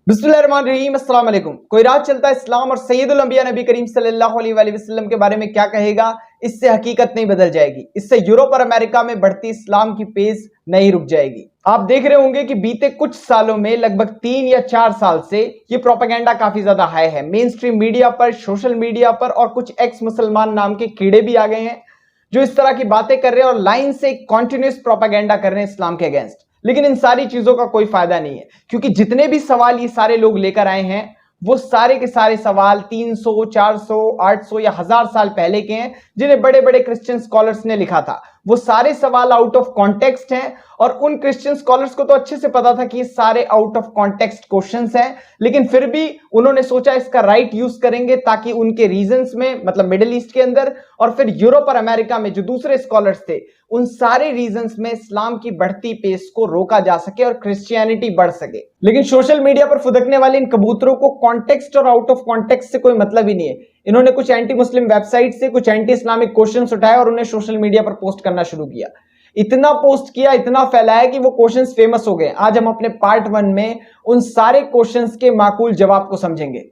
बिस्मिल्लाहिर्रहमानिर्रहीम, अस्सलाम वालेकुम। कोई राज चलता इस्लाम और सैयदुल अंबिया नबी करीम सल्लल्लाहु अलैहि वसल्लम के बारे में क्या कहेगा, इससे हकीकत नहीं बदल जाएगी। इससे यूरोप और अमेरिका में बढ़ती इस्लाम की पेस नहीं रुक जाएगी। आप देख रहे होंगे कि बीते कुछ सालों में लगभग 3 या 4 साल से ये प्रोपेगेंडा काफी ज्यादा हाई है। मेन स्ट्रीम मीडिया पर, सोशल मीडिया पर और कुछ एक्स मुसलमान नाम के कीड़े भी आ गए हैं जो इस तरह की बातें कर रहे हैं और लाइन से कॉन्टिन्यूस प्रोपेगेंडा कर रहे हैं इस्लाम के अगेंस्ट। लेकिन इन सारी चीजों का कोई फायदा नहीं है, क्योंकि जितने भी सवाल ये सारे लोग लेकर आए हैं वो सारे के सारे सवाल 300, 400, 800 या 1000 साल पहले के हैं, जिन्हें बड़े बड़े क्रिश्चियन स्कॉलर्स ने लिखा था। वो सारे सवाल आउट ऑफ कॉन्टेक्स्ट हैं और उन क्रिश्चियन स्कॉलर्स को तो अच्छे से पता था कि ये सारे आउट ऑफ कॉन्टेक्स्ट क्वेश्चंस हैं, लेकिन फिर भी उन्होंने सोचा इसका राइट यूज करेंगे ताकि उनके रीजंस में, मतलब मिडिल ईस्ट के अंदर और फिर यूरोप और अमेरिका में जो दूसरे स्कॉलर्स थे, उन सारे रीजंस में इस्लाम की बढ़ती पेस को रोका जा सके और क्रिश्चियनिटी बढ़ सके। लेकिन सोशल मीडिया पर फुदकने वाले इन कबूतरों को कॉन्टेक्स्ट और आउट ऑफ कॉन्टेक्स्ट से कोई मतलब ही नहीं है। इन्होंने कुछ एंटी मुस्लिम वेबसाइट से कुछ एंटी इस्लामिक क्वेश्चंस उठाए और उन्हें सोशल मीडिया पर पोस्ट करना शुरू किया। इतना पोस्ट किया, इतना फैलाया कि वो क्वेश्चंस फेमस हो गए। आज हम अपने पार्ट 1 में उन सारे क्वेश्चंस के माकूल जवाब को समझेंगे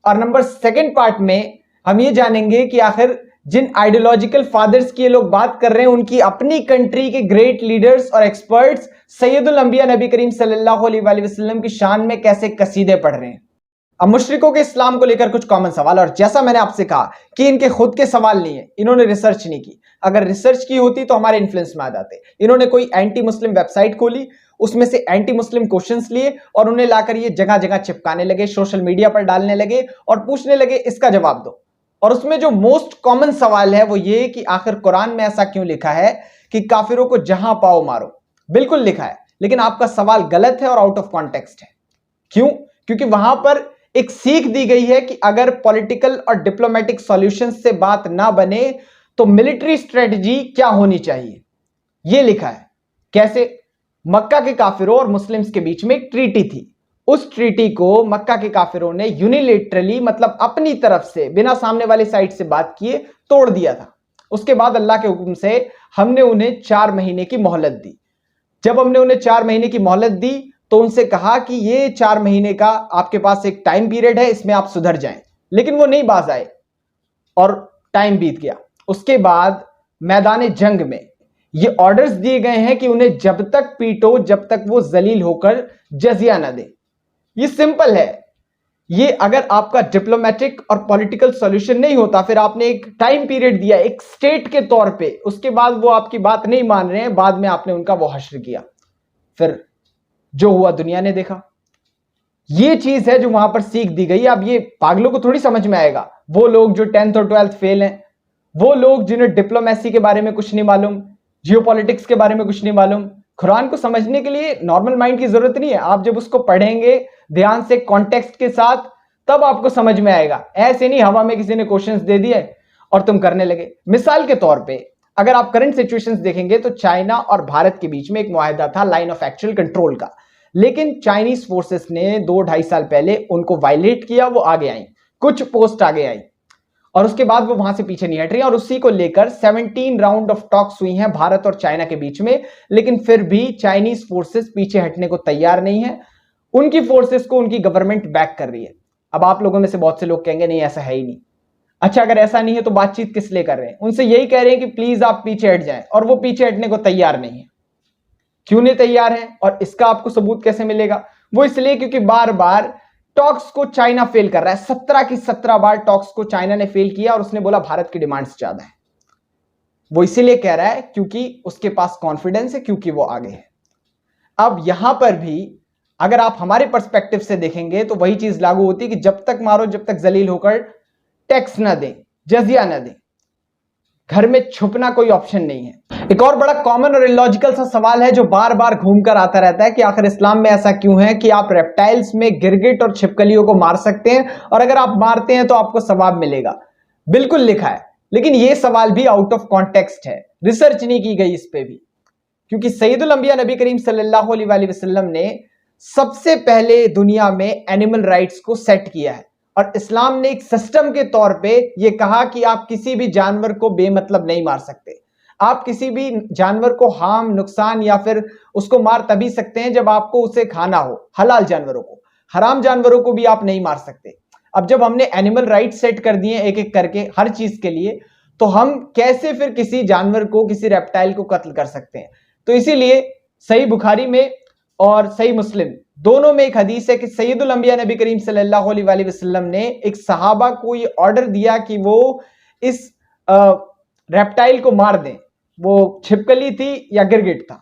और नंबर 2 पार्ट में हम ये जानेंगे कि आखिर जिन आइडियोलॉजिकल फादर्स की ये लोग बात कर रहे हैं, उनकी अपनी कंट्री के ग्रेट लीडर्स और एक्सपर्ट्स सैयदुल अंबिया नबी करीम सल्लल्लाहु अलैहि वसल्लम की शान में कैसे कसीदे पढ़ रहे हैं। अब मुशरिकों के इस्लाम को लेकर कुछ कॉमन सवाल, और जैसा मैंने आपसे कहा कि इनके खुद के सवाल नहीं है, इन्होंने रिसर्च नहीं की। अगर रिसर्च की होती तो हमारे इन्फ्लुएंस में आ जाते। इन्होंने कोई एंटी मुस्लिम वेबसाइट खोली, उसमें से एंटी मुस्लिम क्वेश्चंस लिए और उन्हें लाकर ये जगह जगह चिपकाने लगे, सोशल मीडिया पर डालने लगे और पूछने लगे इसका जवाब दो। और उसमें जो मोस्ट कॉमन सवाल है वो ये कि आखिर कुरान में ऐसा क्यों लिखा है कि काफिरों को जहां पाओ मारो। बिल्कुल लिखा है, लेकिन आपका सवाल गलत है और आउट ऑफ कॉन्टेक्स्ट है। क्यों? क्योंकि वहां पर एक सीख दी गई है कि अगर पॉलिटिकल और डिप्लोमेटिक सॉल्यूशन से बात ना बने तो मिलिट्री स्ट्रेटजी क्या होनी चाहिए, यह लिखा है। कैसे? मक्का के काफिरों और मुस्लिम्स के बीच में एक ट्रीटी थी। उस ट्रीटी को मक्का के काफिरों ने यूनिलेटरली, मतलब अपनी तरफ से बिना सामने वाली साइड से बात किए तोड़ दिया था। उसके बाद अल्लाह के हुक्म से हमने उन्हें 4 महीने की मोहलत दी। जब हमने उन्हें 4 महीने की मोहलत दी तो उनसे कहा कि ये 4 महीने का आपके पास एक टाइम पीरियड है, इसमें आप सुधर जाएं। लेकिन वो नहीं बाज आए और टाइम बीत गया। उसके बाद मैदान जंग में ये ऑर्डर्स दिए गए हैं कि उन्हें जब तक पीटो जब तक वो जलील होकर जजिया ना दे। ये सिंपल है। ये अगर आपका डिप्लोमेटिक और पॉलिटिकल सॉल्यूशन नहीं होता, फिर आपने एक टाइम पीरियड दिया एक स्टेट के तौर पे, उसके बाद वो आपकी बात नहीं मान रहे हैं, बाद में आपने उनका वो हश्र किया, फिर जो हुआ दुनिया ने देखा। ये चीज है जो वहां पर सीख दी गई। अब ये पागलों को थोड़ी समझ में आएगा, वो लोग जो 10th और 12th फेल हैं, वो लोग जिन्हें डिप्लोमेसी के बारे में कुछ नहीं मालूम, जियोपॉलिटिक्स के बारे में कुछ नहीं मालूम। कुरान को समझने के लिए नॉर्मल माइंड की जरूरत नहीं है। आप जब उसको पढ़ेंगे ध्यान से कॉन्टेक्स्ट के साथ, तब आपको समझ में आएगा। ऐसे नहीं हवा में किसी ने क्वेश्चंस दे दिए और तुम करने लगे। मिसाल के तौर पे अगर आप करंट सिचुएशंस देखेंगे तो चाइना और भारत के बीच में एक मुआहदा था लाइन ऑफ एक्चुअल कंट्रोल का, लेकिन चाइनीज फोर्सेस ने 2-2.5 साल पहले उनको वायलेट किया। वो आगे आई, कुछ पोस्ट आगे आई और उसके बाद वो वहां से पीछे नहीं हट रही। और उसी को लेकर 17 राउंड ऑफ टॉक्स हुई हैं भारत और चाइना के बीच में, लेकिन फिर भी चाइनीज फोर्सेस पीछे हटने को तैयार नहीं है। उनकी फोर्सेस को उनकी गवर्नमेंट बैक कर रही है। अब आप लोगों में से बहुत से लोग कहेंगे नहीं ऐसा है ही नहीं। अच्छा, अगर ऐसा नहीं है तो बातचीत किस लिए कर रहे हैं? उनसे यही कह रहे हैं कि प्लीज आप पीछे हट जाएं, और वो पीछे हटने को तैयार नहीं है। क्यों नहीं तैयार है और इसका आपको सबूत कैसे मिलेगा? वो इसलिए क्योंकि बार बार टॉक्स को चाइना फेल कर रहा है। 17 की 17 बार टॉक्स को चाइना ने फेल किया और उसने बोला भारत की डिमांड्स ज्यादा है। वो इसीलिए कह रहा है क्योंकि उसके पास कॉन्फिडेंस है, क्योंकि वो आगे है। अब यहां पर भी अगर आप हमारे पर्सपेक्टिव से देखेंगे तो वही चीज लागू होती है कि जब तक मारो जब तक जलील होकर टैक्स ना दें, जजिया ना दें, घर में छुपना कोई ऑप्शन नहीं है। एक और बड़ा कॉमन और इलॉजिकल सा सवाल है जो बार बार घूमकर आता रहता है कि आखिर इस्लाम में ऐसा क्यों है कि आप रेप्टाइल्स में गिरगिट और छिपकलियों को मार सकते हैं और अगर आप मारते हैं तो आपको सवाब मिलेगा। बिल्कुल लिखा है, लेकिन यह सवाल भी आउट ऑफ कॉन्टेक्स्ट है। रिसर्च नहीं की गई इस पे भी, क्योंकि सैयदुल अंबिया नबी करीम सल्लल्लाहु अलैहि वसल्लम ने सबसे पहले दुनिया में एनिमल राइट्स को सेट किया है और इस्लाम ने एक सिस्टम के तौर पे यह कहा कि आप किसी भी जानवर को बेमतलब नहीं मार सकते। आप किसी भी जानवर को हार्म, नुकसान या फिर उसको मार तभी सकते हैं जब आपको उसे खाना हो। हलाल जानवरों को, हराम जानवरों को भी आप नहीं मार सकते। अब जब हमने एनिमल राइट सेट कर दिए एक एक करके हर चीज के लिए, तो हम कैसे फिर किसी जानवर को, किसी रेप्टाइल को कत्ल कर सकते हैं? तो इसीलिए सही बुखारी में और सही मुस्लिम दोनों में एक हदीस है कि सैयदुल अंबिया नबी करीम सल्लल्लाहु अलैहि वसल्लम ने एक सहाबा को ये ऑर्डर दिया कि वो इस रेप्टाइल को मार दें। वो छिपकली थी या गिरगिट था,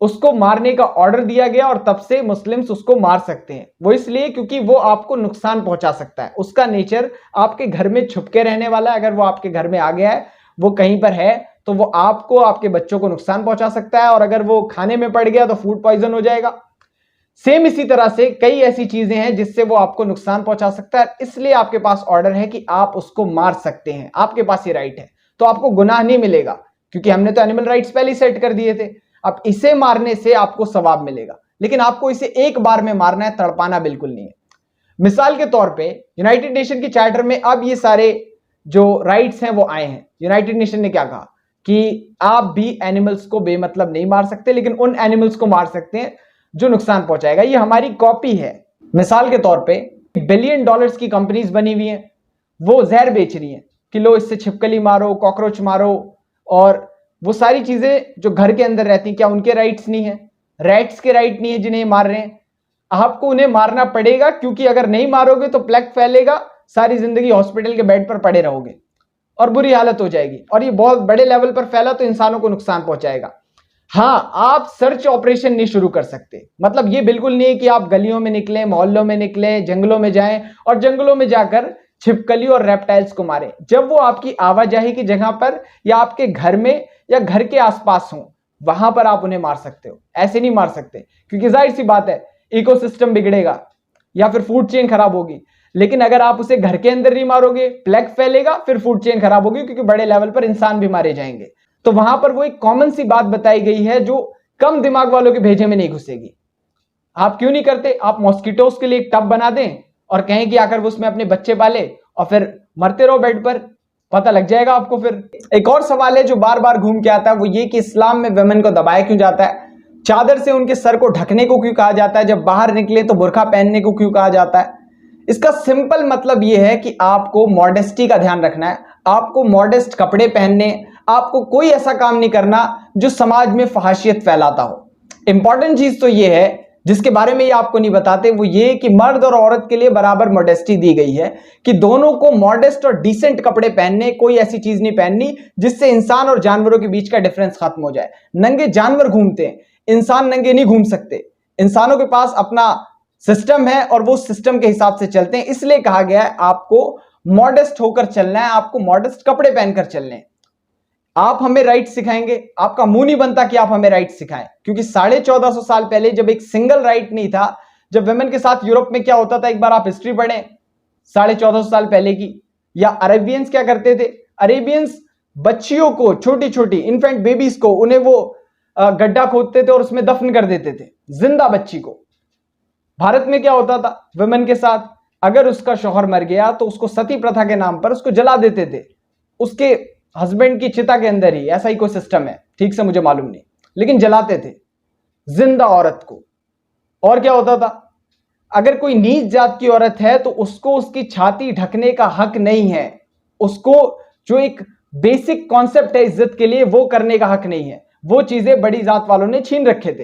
उसको मारने का ऑर्डर दिया गया और तब से मुस्लिम्स उसको मार सकते हैं। वो इसलिए क्योंकि वो आपको नुकसान पहुंचा सकता है, उसका नेचर आपके घर में छुप के रहने वाला है। अगर वो आपके घर में आ गया है, वो कहीं पर है, तो वो आपको, आपके बच्चों को नुकसान पहुंचा सकता है, और अगर वो खाने में पड़ गया तो फूड पॉइजन हो जाएगा। सेम इसी तरह से कई ऐसी चीजें हैं जिससे वो आपको नुकसान पहुंचा सकता है, इसलिए आपके पास ऑर्डर है कि आप उसको मार सकते हैं, आपके पास ये राइट है। तो आपको गुनाह नहीं मिलेगा क्योंकि हमने तो एनिमल राइट्स पहले ही सेट कर दिए थे। अब इसे मारने से आपको सवाब मिलेगा, लेकिन आपको इसे एक बार में मारना है, तड़पाना बिल्कुल नहीं है। मिसाल के तौर पे यूनाइटेड नेशन की चार्टर में अब ये सारे जो राइट्स हैं वो आए हैं। यूनाइटेड नेशन ने क्या कहा कि आप भी एनिमल्स को बेमतलब नहीं मार सकते, लेकिन उन एनिमल्स को मार सकते हैं जो नुकसान पहुंचाएगा। ये हमारी कॉपी है। मिसाल के तौर पे बिलियन डॉलर्स की कंपनीज बनी हुई हैं, वो जहर बेच रही हैं कि लो इससे छिपकली मारो, कॉकरोच मारो, और वो सारी चीजें जो घर के अंदर रहती हैं, क्या उनके राइट्स नहीं है? रैट्स के राइट नहीं है जिन्हें मार रहे हैं? आपको उन्हें मारना पड़ेगा, क्योंकि अगर नहीं मारोगे तो प्लेग फैलेगा, सारी जिंदगी हॉस्पिटल के बेड पर पड़े रहोगे और बुरी हालत हो जाएगी, और ये बहुत बड़े लेवल पर फैला तो इंसानों को नुकसान पहुंचाएगा। हाँ, आप सर्च ऑपरेशन नहीं शुरू कर सकते। मतलब ये बिल्कुल नहीं है कि आप गलियों में निकलें, मोहल्लों में निकलें, जंगलों में जाएं और जंगलों में जाकर छिपकली और रेप्टाइल्स को मारें। जब वो आपकी आवाजाही की जगह पर या आपके घर में या घर के आसपास हो, वहां पर आप उन्हें मार सकते हो। ऐसे नहीं मार सकते, क्योंकि जाहिर सी बात है इकोसिस्टम बिगड़ेगा या फिर फूड चेन खराब होगी। लेकिन अगर आप उसे घर के अंदर नहीं मारोगे, प्लेग फैलेगा, फिर फूड चेन खराब होगी, क्योंकि बड़े लेवल पर इंसान भी मारे जाएंगे। तो वहां पर वो एक कॉमन सी बात बताई गई है जो कम दिमाग वालों के भेजे में नहीं घुसेगी। आप क्यों नहीं करते? आप मॉस्किटोस के लिए एक टब बना दें और कहें कि आकर वो उसमें अपने बच्चे पाले और फिर मरते रहो बेड पर, पता लग जाएगा आपको। फिर एक और सवाल है जो बार बार घूम के आता है, वो ये कि इस्लाम में वुमेन को दबाया क्यों जाता है? चादर से उनके सर को ढकने को क्यों कहा जाता है? जब बाहर निकले तो बुर्का पहनने को क्यों कहा जाता है? इसका सिंपल मतलब यह है कि आपको मॉडेस्टी का ध्यान रखना है, आपको मॉडेस्ट कपड़े पहनने, आपको कोई ऐसा काम नहीं करना जो समाज में फहाशियत फैलाता हो। इंपॉर्टेंट चीज तो यह है जिसके बारे में ये आपको नहीं बताते, वो ये कि मर्द और औरत के लिए बराबर मॉडेस्टी दी गई है, कि दोनों को मॉडेस्ट और डिसेंट कपड़े पहनने, कोई ऐसी चीज नहीं पहननी जिससे इंसान और जानवरों के बीच का डिफरेंस खत्म हो जाए। नंगे जानवर घूमते हैं, इंसान नंगे नहीं घूम सकते। इंसानों के पास अपना सिस्टम है और वो सिस्टम के हिसाब से चलते हैं, इसलिए कहा गया है आपको मॉडेस्ट होकर चलना है, आपको मॉडेस्ट कपड़े पहनकर चलने हैं। आप हमें राइट सिखाएंगे? आपका मुंह नहीं बनता कि आप हमें राइट सिखाएं, क्योंकि 1450 साल पहले जब एक सिंगल राइट नहीं था, जब वुमेन के साथ यूरोप में क्या होता था, एक बार आप हिस्ट्री पढ़ें 1450 साल पहले की। या अरेबियंस क्या करते थे? अरेबियंस बच्चियों को, छोटी छोटी इन्फेंट बेबीज को, उन्हें वो गड्ढा खोदते थे और उसमें दफन कर देते थे, जिंदा बच्ची को। भारत में क्या होता था वुमेन के साथ? अगर उसका शौहर मर गया तो उसको सती प्रथा के नाम पर उसको जला देते थे, उसके हस्बैंड की चिता के अंदर ही। ऐसा ही कोई सिस्टम है, ठीक से मुझे मालूम नहीं, लेकिन जलाते थे जिंदा औरत को। और क्या होता था? अगर कोई नीच जात की औरत है तो उसको उसकी छाती ढकने का हक नहीं है, उसको जो एक बेसिक कॉन्सेप्ट है इज्जत के लिए, वो करने का हक नहीं है। वो चीजें बड़ी जात वालों ने छीन रखे थे।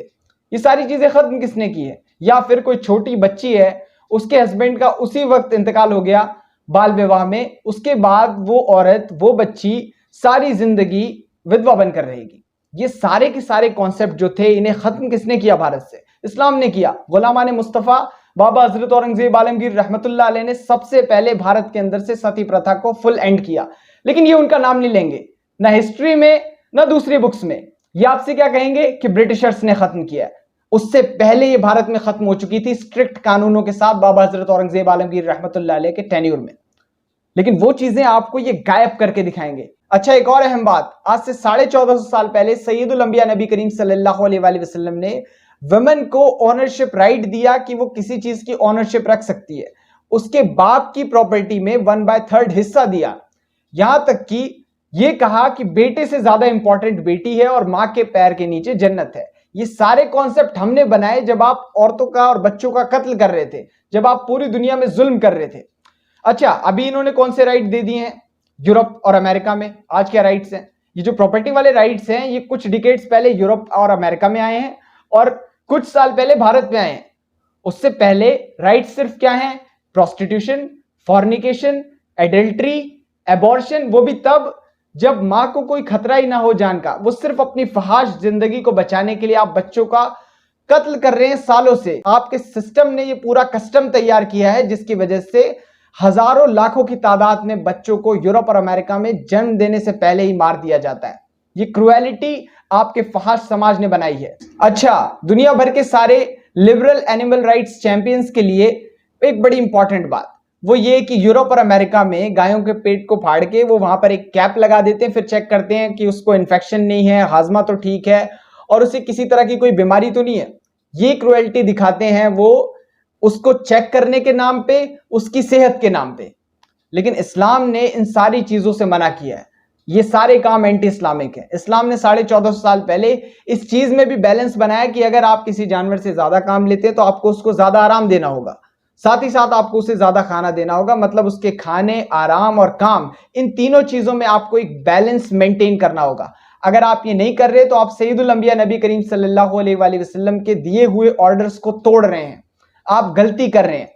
ये सारी चीजें खत्म किसने की है? या फिर कोई छोटी बच्ची है, उसके हस्बैंड का उसी वक्त इंतकाल हो गया बाल विवाह में, उसके बाद वो औरत, वो बच्ची सारी जिंदगी विधवा बनकर रहेगी। ये सारे के सारे कॉन्सेप्ट जो थे, इन्हें खत्म किसने किया भारत से? इस्लाम ने किया। गुलामान मुस्तफा बाबा हजरत औरंगजेब आलमगीर रहमतुल्लाह अलैह ने सबसे पहले भारत के अंदर से सती प्रथा को फुल एंड किया। लेकिन ये उनका नाम नहीं लेंगे, ना हिस्ट्री में ना दूसरी बुक्स में। ये आपसे क्या कहेंगे कि ब्रिटिशर्स ने खत्म किया है। उससे पहले ये भारत में खत्म हो चुकी थी स्ट्रिक्ट कानूनों के साथ, बाबा हजरत औरंगजेब आलमगीर रहमतुल्लाह अलैह के टेन्यूर में। लेकिन वो चीजें आपको ये गायब करके दिखाएंगे। अच्छा, एक और अहम बात, आज से 1450 साल पहले सैयदुल अंबिया नबी करीम सल्लल्लाहु अलैहि वसल्लम ने वुमेन को ओनरशिप राइट दिया कि वो किसी चीज की ओनरशिप रख सकती है। उसके बाप की प्रॉपर्टी में 1/3 हिस्सा दिया। यहां तक कि ये कहा कि बेटे से ज्यादा इंपॉर्टेंट बेटी है और मां के पैर के नीचे जन्नत है। ये सारे कॉन्सेप्ट हमने बनाए जब आप औरतों का और बच्चों का कत्ल कर रहे थे, जब आप पूरी दुनिया में जुल्म कर रहे थे। अच्छा, अभी इन्होंने कौन से राइट दे दिए हैं यूरोप और अमेरिका में? आज क्या राइट्स हैं? ये जो प्रॉपर्टी वाले राइट्स हैं, ये कुछ डिकेड्स पहले यूरोप और अमेरिका में आए हैं और कुछ साल पहले भारत में आए हैं। उससे पहले राइट्स सिर्फ क्या हैं? प्रोस्टिट्यूशन, फॉर्निकेशन, एडल्ट्री, एबॉर्शन, वो भी तब जब मां को कोई खतरा ही ना हो जान का। वो सिर्फ अपनी फहाश जिंदगी को बचाने के लिए आप बच्चों का कत्ल कर रहे हैं सालों से। आपके सिस्टम ने ये पूरा कस्टम तैयार किया है जिसकी वजह से हजारों लाखों की तादाद में बच्चों को यूरोप और अमेरिका में जन्म देने से पहले ही मार दिया जाता है। ये क्रुएलिटी आपके फहाश समाज ने बनाई है। अच्छा, दुनिया भर के सारे लिबरल एनिमल राइट्स चैंपियंस के लिए एक बड़ी इंपॉर्टेंट बात वो ये कि यूरोप और अमेरिका में गायों के पेट को फाड़ के वो वहां पर एक कैप लगा देते हैं, फिर चेक करते हैं कि उसको इन्फेक्शन नहीं है, हाजमा तो ठीक है और उसे किसी तरह की कोई बीमारी तो नहीं है। ये क्रुएल्टी दिखाते हैं वो उसको चेक करने के नाम पे, उसकी सेहत के नाम पे। लेकिन इस्लाम ने इन सारी चीजों से मना किया है। ये सारे काम एंटी इस्लामिक है। इस्लाम ने 1450 साल पहले इस चीज में भी बैलेंस बनाया कि अगर आप किसी जानवर से ज्यादा काम लेते हैं तो आपको उसको ज्यादा आराम देना होगा, साथ ही साथ आपको उसे ज्यादा खाना देना होगा। मतलब उसके खाने, आराम और काम, इन तीनों चीजों में आपको एक बैलेंस मेंटेन करना होगा। अगर आप ये नहीं कर रहे तो आप सैयदुल अंबिया नबी करीम सल्लल्लाहु अलैहि वसल्लम के दिए हुए ऑर्डर्स को तोड़ रहे हैं, आप गलती कर रहे हैं।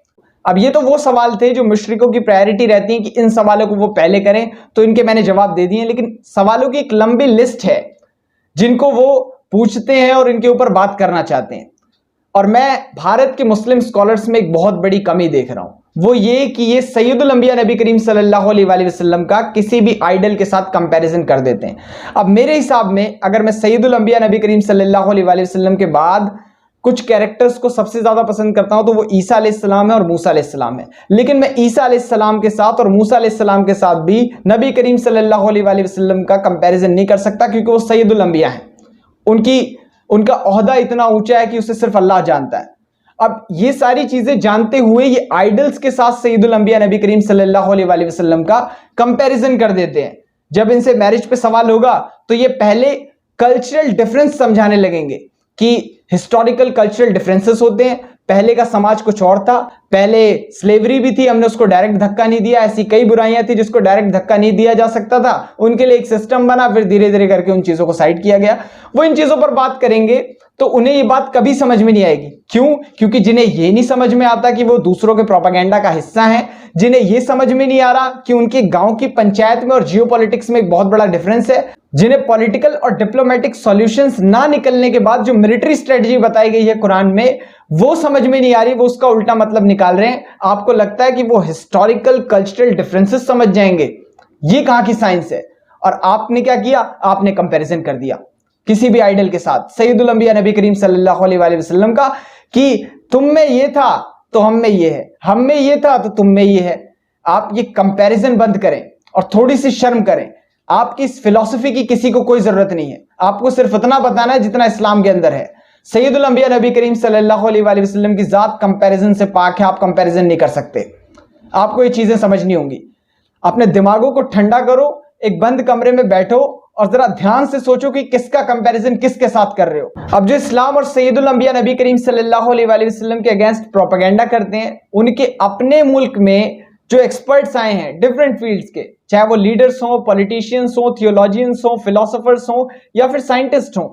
अब ये तो वो सवाल थे जो मुशरिकों की प्रायोरिटी रहती है कि इन सवालों को वो पहले करें, तो इनके मैंने जवाब दे दिए। लेकिन सवालों की एक लंबी लिस्ट है जिनको वो पूछते हैं और इनके ऊपर बात करना चाहते हैं। और मैं भारत के मुस्लिम स्कॉलर्स में एक बहुत बड़ी कमी देख रहा हूं, वो ये कि ये सैयदुल अंबिया नबी करीम सल्लल्लाहु अलैहि वसल्लम का किसी भी आइडल के साथ कंपैरिजन कर देते हैं। अब मेरे हिसाब में अगर मैं सैयदुल अंबिया नबी करीम सल्लल्लाहु अलैहि वसल्लम के बाद कुछ कैरेक्टर्स को सबसे ज्यादा पसंद करता हूं तो वो ईसा अलैहिस्सलाम है और मूसा अलैहिस्सलाम है। लेकिन मैं ईसा अलैहिस्सलाम के साथ और मूसा अलैहिस्सलाम के साथ भी नबी करीम सल्लल्लाहु अलैहि वसल्लम का कंपैरिजन नहीं कर सकता, क्योंकि वो सैयदुल अंबिया हैं। उनका ओहदा इतना ऊंचा है कि उसे सिर्फ अल्लाह जानता है। अब ये सारी चीजें जानते हुए ये आइडल्स के साथ सैयदुल अंबिया नबी करीम सल्लल्लाहु अलैहि वसल्लम का कंपैरिजन कर देते हैं। जब इनसे मैरिज पे सवाल होगा तो ये पहले कल्चरल डिफरेंस समझाने लगेंगे कि हिस्टोरिकल कल्चरल डिफरेंसेस होते हैं। पहले का समाज कुछ और था, पहले स्लेवरी भी थी, हमने उसको डायरेक्ट धक्का नहीं दिया। ऐसी कई बुराइयां थी जिसको डायरेक्ट धक्का नहीं दिया जा सकता था, उनके लिए एक सिस्टम बना, फिर धीरे धीरे करके उन चीजों को साइड किया गया। वो इन चीजों पर बात करेंगे तो उन्हें ये बात कभी समझ में नहीं आएगी। क्यों? क्योंकि जिन्हें ये नहीं समझ में आता कि वो दूसरों के प्रोपेगेंडा का हिस्सा है, जिन्हें ये समझ में नहीं आ रहा कि उनके गांव की पंचायत में और जियोपॉलिटिक्स में एक बहुत बड़ा डिफरेंस है, जिन्हें पॉलिटिकल और डिप्लोमेटिक सॉल्यूशंस ना निकलने के बाद जो मिलिट्री स्ट्रेटजी बताई गई है कुरान में, वो समझ में नहीं आ रही, वो उसका उल्टा मतलब निकाल रहे हैं। आपको लगता है कि वो हिस्टोरिकल कल्चरल डिफरेंसेस समझ जाएंगे। ये कहां की साइंस है? और आपने क्या किया? आपने कंपैरिजन कर दिया किसी भी आइडल के साथ सैयदुल अंबिया नबी करीम सल्लल्लाहु अलैहि वसल्लम का, कि तुम में ये था तो हम में ये है, हम में ये था तो तुम में ये है। आप ये कंपैरिजन बंद करें और थोड़ी सी शर्म करें। आपकी इस फिलॉसफी की किसी को कोई जरूरत नहीं है। आपको सिर्फ इतना बताना है जितना इस्लाम के अंदर है। सैयदुल अंबिया नबी करीम सल्लल्लाहु अलैहि वसल्लम की जात कंपैरिजन से पाक है। आप कंपैरिजन नहीं कर सकते। आपको ये चीजें समझनी होंगी। अपने दिमागों को ठंडा करो, एक बंद कमरे में बैठो और जरा ध्यान से सोचो कि किसका कंपैरिजन किसके साथ कर रहे हो। अब जो इस्लाम और सैयदुल अंबिया नबी करीम सल्लल्लाहु अलैहि वसल्लम के अगेंस्ट प्रोपेगेंडा करते हैं, उनके अपने मुल्क में जो एक्सपर्ट्स आए हैं डिफरेंट फील्ड्स के, चाहे वो लीडर्स हो, पॉलिटिशियंस हो, थियोलॉजियंस हो, फिलोसोफर्स हो या फिर साइंटिस्ट हो,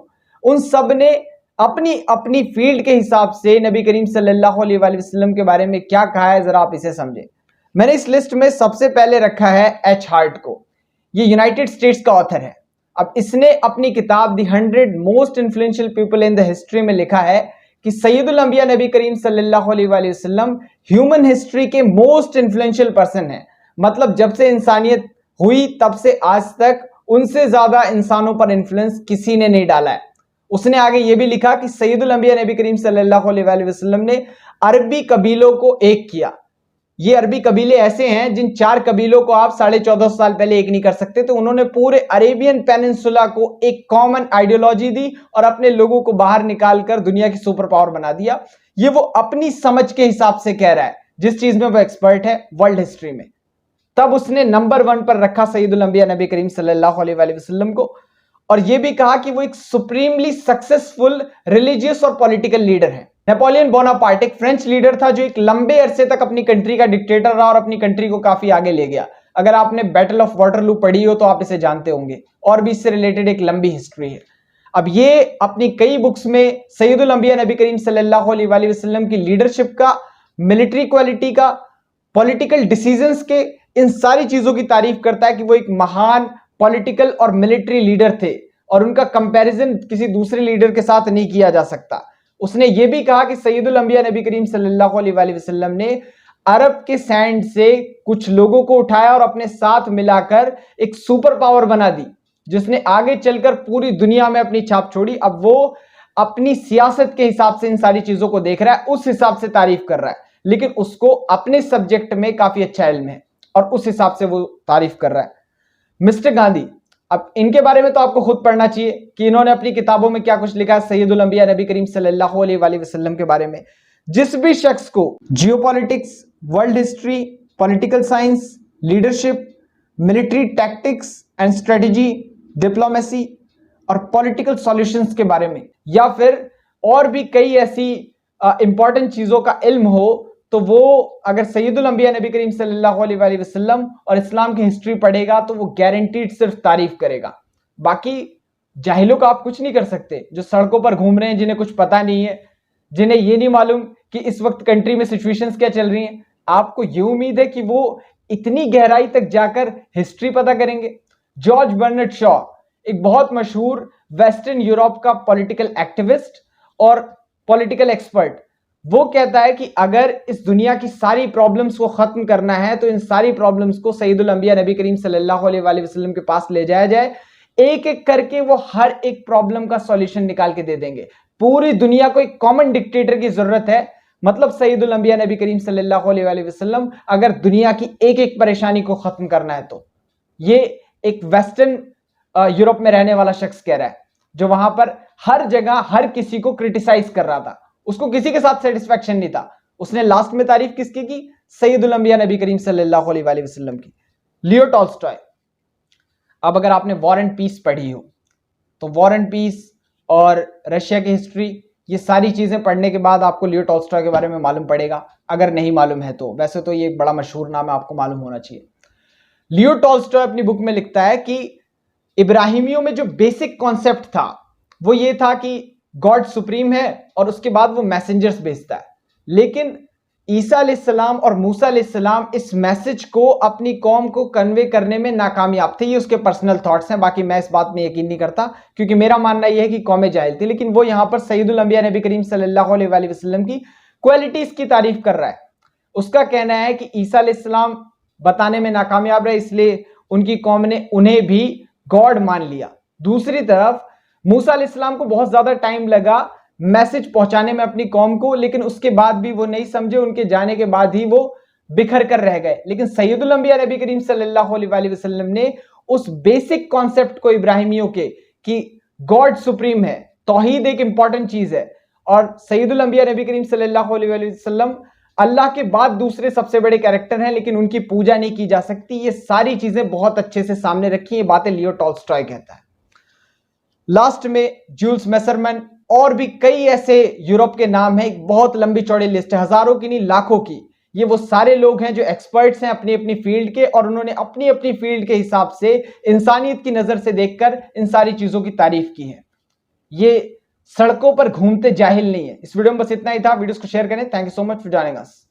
उन सब ने अपनी अपनी फील्ड के हिसाब से नबी करीम सल्लल्लाहु अलैहि वसल्लम के बारे में क्या कहा है, जरा आप इसे समझें। मैंने इस लिस्ट में सबसे पहले रखा है एच हार्ट को। ये यूनाइटेड स्टेट्स का ऑथर है। अब इसने अपनी किताब the 100 most influential people in the history में लिखा है कि सैयदुल अंबिया नबी करीम सल्लल्लाहु अलैहि वसल्लम ह्यूमन हिस्ट्री के मोस्ट इन्फ्लुएंशियल पर्सन है। मतलब जब से इंसानियत हुई तब से आज तक उनसे ज्यादा इंसानों पर इन्फ्लुएंस किसी ने नहीं डाला है। उसने आगे ये भी लिखा कि सैयदुल अंबिया नबी करीम सल्लल्लाहु अलैहि वसल्लम ने अरबी कबीलों को एक किया। ये अरबी कबीले ऐसे हैं जिन 4 कबीलों को आप 1450 साल पहले एक नहीं कर सकते, तो उन्होंने पूरे अरेबियन पेनिनसुला को एक कॉमन आइडियोलॉजी दी और अपने लोगों को बाहर निकालकर दुनिया की सुपर पावर बना दिया। ये वो अपनी समझ के हिसाब से कह रहा है, जिस चीज में वो एक्सपर्ट है वर्ल्ड हिस्ट्री में। तब उसने नंबर 1 पर रखा सैयदुल अंबिया नबी करीम सल्लल्लाहु अलैहि वसल्लम को। और यह भी कहा कि वो एक सुप्रीमली सक्सेसफुल रिलीजियस और पॉलिटिकल लीडर है। नेपोलियन बोनापार्ट एक फ्रेंच लीडर था जो एक लंबे अरसे तक अपनी कंट्री का डिक्टेटर रहा और अपनी कंट्री को काफी आगे ले गया। अगर आपने बैटल ऑफ वाटरलू पढ़ी हो तो आप इसे जानते होंगे, और भी इससे रिलेटेड एक लंबी हिस्ट्री है। अब ये अपनी कई बुक्स में सैयदुल अंबिया नबी करीम सल्लल्लाहु अलैहि वसल्लम की लीडरशिप का, मिलिट्री क्वालिटी का, पॉलिटिकल डिसीजंस के, इन सारी चीजों की तारीफ करता है कि वो एक महान पॉलिटिकल और मिलिट्री लीडर थे और उनका कंपैरिजन किसी दूसरे लीडर के साथ नहीं किया जा सकता। उसने ये भी कहा कि सैयदुल अंबिया नबी करीम सल्लल्लाहु अलैहि वसल्लम ने अरब के सैंड से कुछ लोगों को उठाया और अपने साथ मिलाकर एक सुपर पावर बना दी, जिसने आगे चलकर पूरी दुनिया में अपनी छाप छोड़ी। अब वो अपनी सियासत के हिसाब से इन सारी चीजों को देख रहा है, उस हिसाब से तारीफ कर रहा है, लेकिन उसको अपने सब्जेक्ट में काफी अच्छा इल्म है और उस हिसाब से वो तारीफ कर रहा है। मिस्टर गांधी, अब इनके बारे में तो आपको खुद पढ़ना चाहिए कि इन्होंने अपनी किताबों में क्या कुछ लिखा है सैयदुल अंबिया नबी करीम सल्लल्लाहु अलैहि वसल्लम के बारे में। जिस भी शख्स को geopolitics, world history, political science, leadership, military tactics and strategy, diplomacy और पॉलिटिकल सॉल्यूशंस के बारे में, या फिर और भी कई ऐसी इंपॉर्टेंट चीजों का इल्म हो, तो वो अगर सैयदुल अंबिया नबी करीम सल्लल्लाहु अलैहि वसल्लम और इस्लाम की हिस्ट्री पढ़ेगा तो वो गारंटीड सिर्फ तारीफ करेगा। बाकी जाहिलों का आप कुछ नहीं कर सकते, जो सड़कों पर घूम रहे हैं, जिन्हें कुछ पता नहीं है, जिन्हें ये नहीं मालूम कि इस वक्त कंट्री में सिचुएशंस क्या चल रही हैं। आपको ये उम्मीद है कि वो इतनी गहराई तक जाकर हिस्ट्री पता करेंगे? जॉर्ज बर्नार्ड शॉ एक बहुत मशहूर वेस्टर्न यूरोप का पॉलिटिकल एक्टिविस्ट और पॉलिटिकल एक्सपर्ट, वो कहता है कि अगर इस दुनिया की सारी प्रॉब्लम्स को खत्म करना है तो इन सारी प्रॉब्लम्स को सैयदुल अंबिया नबी करीम सल्लल्लाहु अलैहि वसल्लम के पास ले जाया जाए, एक एक करके वो हर एक प्रॉब्लम का सॉल्यूशन निकाल के दे देंगे। पूरी दुनिया को एक कॉमन डिक्टेटर की जरूरत है, मतलब सैयदुल अंबिया नबी करीम सल्लल्लाहु अलैहि वसल्लम, अगर दुनिया की एक एक परेशानी को खत्म करना है तो। ये एक वेस्टर्न यूरोप में रहने वाला शख्स कह रहा है, जो वहां पर हर जगह हर किसी को क्रिटिसाइज कर रहा था, उसको किसी के साथ सेटिस्फैक्शन नहीं था। उसने लास्ट में तारीफ किसकी की? सैयदुल अंबिया नबी करीम सल्लल्लाहु अलैहि वसल्लम की। लियो टॉल्स्टॉय, अब अगर आपने वॉर एंड पीस पढ़ी हो तो वॉर एंड पीस और रशिया की हिस्ट्री, ये सारी चीजें पढ़ने के बाद आपको लियो टॉल्स्टॉय के बारे में मालूम पड़ेगा, अगर नहीं मालूम है तो। वैसे तो ये एक बड़ा मशहूर नाम है, आपको मालूम होना चाहिए। लियो टॉल्स्टॉय अपनी बुक में लिखता है कि इब्राहिमियों में जो बेसिक कॉन्सेप्ट था वो ये था कि गॉड सुप्रीम है और उसके बाद वो मैसेंजर्स भेजता है, लेकिन ईसा अलैहिस्सलाम और मूसा अलैहिस्सलाम इस मैसेज को अपनी कौम को कन्वे करने में नाकामयाब थे। ये उसके पर्सनल थॉट्स हैं, बाकी मैं इस बात में यकीन नहीं करता, क्योंकि मेरा मानना यह है कि कौमें जाहिल थी। लेकिन वो यहां पर सैयदुल अंबिया नबी करीम सल्लल्लाहु अलैहि वसल्लम की क्वालिटीज की तारीफ कर रहा है। उसका कहना है कि ईसा अलैहिस्सलाम बताने में नाकामयाब रहे, इसलिए उनकी कौम ने उन्हें भी गॉड मान लिया। दूसरी तरफ मूसा अलैहिस्सलाम को बहुत ज्यादा टाइम लगा मैसेज पहुंचाने में अपनी कौम को, लेकिन उसके बाद भी वो नहीं समझे, उनके जाने के बाद ही वो बिखर कर रह गए। लेकिन सैयदुल अंबिया नबी करीम सल्लल्लाहु अलैहि वसल्लम ने उस बेसिक कॉन्सेप्ट को इब्राहिमियों के कि गॉड सुप्रीम है, तौहीद एक इंपॉर्टेंट चीज है, और सैयदुल अंबिया नबी करीम सल्लल्लाहु अलैहि वसल्लम अल्लाह के बाद दूसरे सबसे बड़े कैरेक्टर हैं, लेकिन उनकी पूजा नहीं की जा सकती। ये सारी चीजें बहुत अच्छे से सामने रखी, ये बातें लियो टॉल्स्टॉय कहता है। लास्ट में जूल्स मेसरमैन और भी कई ऐसे यूरोप के नाम हैं, एक बहुत लंबी चौड़ी लिस्ट है, हजारों की नहीं लाखों की। ये वो सारे लोग हैं जो एक्सपर्ट्स हैं अपनी अपनी फील्ड के, और उन्होंने अपनी अपनी फील्ड के हिसाब से इंसानियत की नजर से देखकर इन सारी चीजों की तारीफ की है। ये सड़कों पर घूमते जाहिल नहीं है। इस वीडियो में बस इतना ही था। वीडियोस को शेयर करें। Thank you so much for joining us.